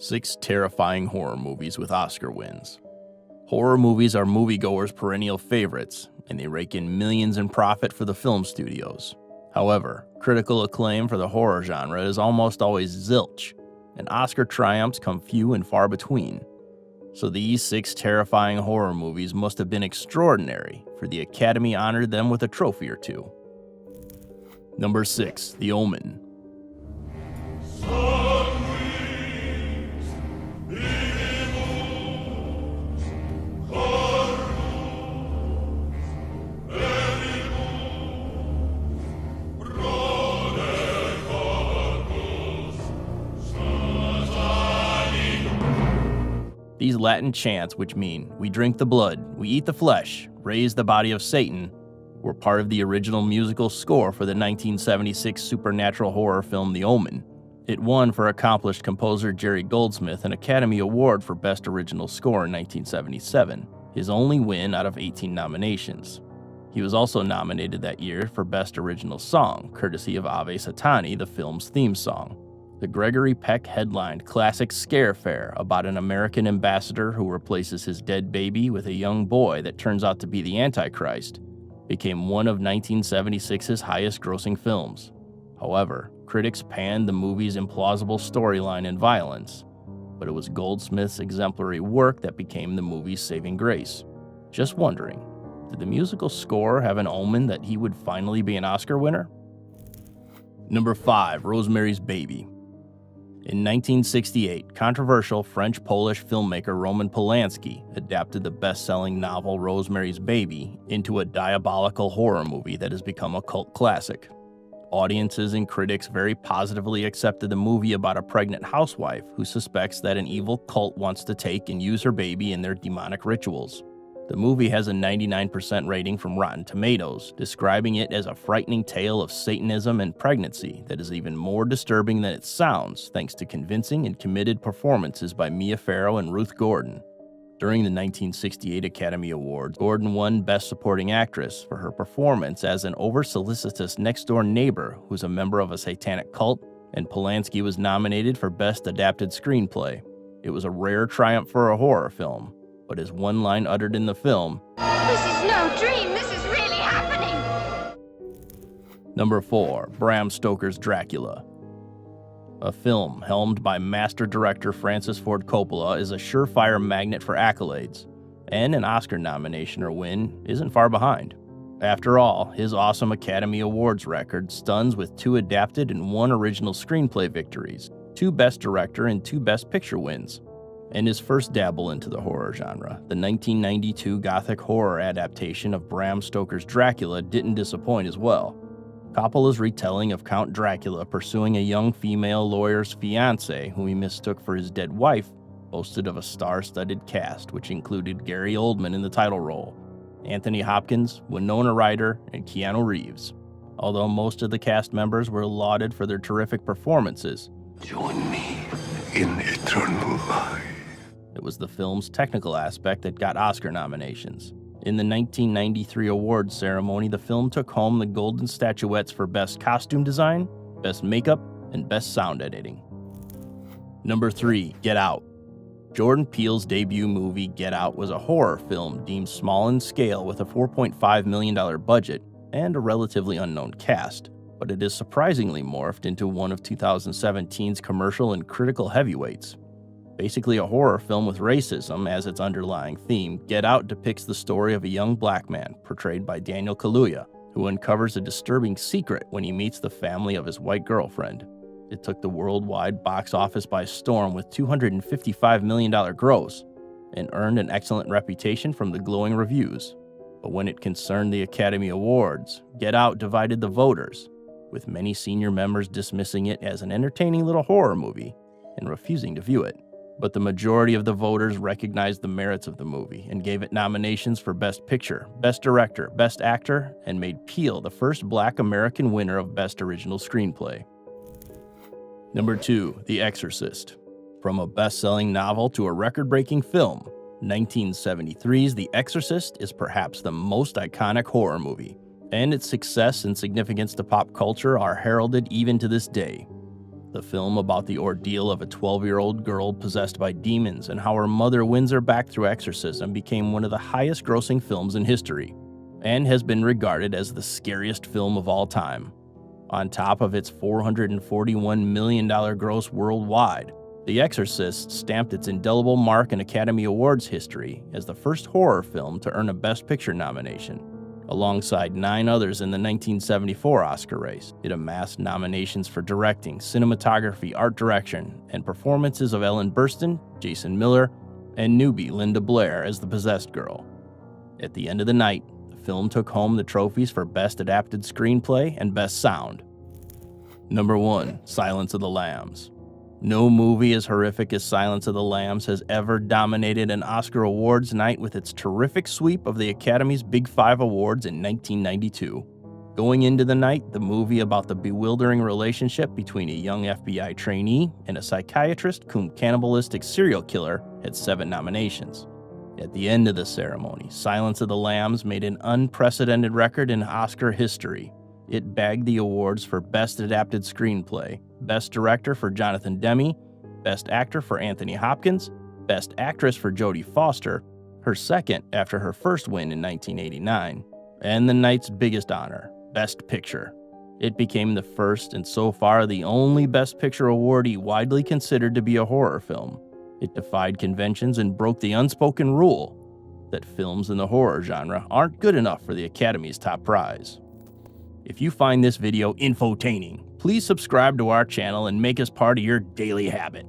6 terrifying horror movies with Oscar wins. Horror movies are moviegoers' perennial favorites, and they rake in millions in profit for the film studios. However, critical acclaim for the horror genre is almost always zilch, and Oscar triumphs come few and far between. So these 6 terrifying horror movies must have been extraordinary, for the Academy honored them with a trophy or two. Number 6, The Omen. These Latin chants, which mean, "We drink the blood, we eat the flesh, raise the body of Satan," were part of the original musical score for the 1976 supernatural horror film The Omen. It won for accomplished composer Jerry Goldsmith an Academy Award for Best Original Score in 1977, his only win out of 18 nominations. He was also nominated that year for Best Original Song, courtesy of Ave Satani, the film's theme song. The Gregory Peck headlined classic scare fare about an American ambassador who replaces his dead baby with a young boy that turns out to be the Antichrist, became one of 1976's highest-grossing films. However, critics panned the movie's implausible storyline and violence, but it was Goldsmith's exemplary work that became the movie's saving grace. Just wondering, did the musical score have an omen that he would finally be an Oscar winner? Number 5, Rosemarys Baby. In 1968, controversial French-Polish filmmaker Roman Polanski adapted the best-selling novel Rosemary's Baby into a diabolical horror movie that has become a cult classic. Audiences and critics very positively accepted the movie about a pregnant housewife who suspects that an evil cult wants to take and use her baby in their demonic rituals. The movie has a 99% rating from Rotten Tomatoes, describing it as a frightening tale of Satanism and pregnancy that is even more disturbing than it sounds, thanks to convincing and committed performances by Mia Farrow and Ruth Gordon. During the 1968 Academy Awards, Gordon won Best Supporting Actress for her performance as an over-solicitous next-door neighbor who's a member of a satanic cult, and Polanski was nominated for Best Adapted Screenplay. It was a rare triumph for a horror film, but as one line uttered in the film, "This is no dream, this is really happening!" Number 4, Bram Stoker's Dracula. A film helmed by master director Francis Ford Coppola is a surefire magnet for accolades, and an Oscar nomination or win isn't far behind. After all, his awesome Academy Awards record stuns with 2 adapted and 1 original screenplay victories, 2 Best Director and 2 Best Picture wins. And his first dabble into the horror genre, the 1992 gothic horror adaptation of Bram Stoker's Dracula didn't disappoint as well. Coppola's retelling of Count Dracula pursuing a young female lawyer's fiancé whom he mistook for his dead wife boasted of a star-studded cast which included Gary Oldman in the title role, Anthony Hopkins, Winona Ryder, and Keanu Reeves. Although most of the cast members were lauded for their terrific performances, join me in eternal life. It was the film's technical aspect that got Oscar nominations. In the 1993 awards ceremony, the film took home the Golden Statuettes for Best Costume Design, Best Makeup, and Best Sound Editing. Number 3, Get Out. Jordan Peele's debut movie Get Out was a horror film deemed small in scale with a $4.5 million budget and a relatively unknown cast, but it is surprisingly morphed into one of 2017's commercial and critical heavyweights. Basically a horror film with racism as its underlying theme, Get Out depicts the story of a young black man, portrayed by Daniel Kaluuya, who uncovers a disturbing secret when he meets the family of his white girlfriend. It took the worldwide box office by storm with $255 million gross, and earned an excellent reputation from the glowing reviews. But when it concerned the Academy Awards, Get Out divided the voters, with many senior members dismissing it as an entertaining little horror movie and refusing to view it. But the majority of the voters recognized the merits of the movie and gave it nominations for Best Picture, Best Director, Best Actor, and made Peele the first Black American winner of Best Original Screenplay. Number 2, The Exorcist. From a best-selling novel to a record-breaking film, 1973's The Exorcist is perhaps the most iconic horror movie, and its success and significance to pop culture are heralded even to this day. the film about the ordeal of a 12-year-old girl possessed by demons and how her mother wins her back through exorcism, became one of the highest-grossing films in history, and has been regarded as the scariest film of all time. On top of its $441 million gross worldwide, The Exorcist stamped its indelible mark in Academy Awards history as the first horror film to earn a Best Picture nomination. Alongside 9 others in the 1974 Oscar race, it amassed nominations for directing, cinematography, art direction, and performances of Ellen Burstyn, Jason Miller, and newbie Linda Blair as the possessed girl. At the end of the night, the film took home the trophies for Best Adapted Screenplay and Best Sound. Number 1. Silence of the Lambs. No movie as horrific as Silence of the Lambs has ever dominated an Oscar Awards night with its terrific sweep of the Academy's Big Five Awards in 1992. Going into the night, the movie about the bewildering relationship between a young FBI trainee and a psychiatrist cum cannibalistic serial killer had 7 nominations. At the end of the ceremony, Silence of the Lambs made an unprecedented record in Oscar history. It bagged the awards for Best Adapted Screenplay, Best Director for Jonathan Demme, Best Actor for Anthony Hopkins, Best Actress for Jodie Foster, her second after her first win in 1989, and the night's biggest honor, Best Picture. It became the first and so far the only Best Picture awardee widely considered to be a horror film. It defied conventions and broke the unspoken rule that films in the horror genre aren't good enough for the Academy's top prize. If you find this video infotaining, please subscribe to our channel and make us part of your daily habit.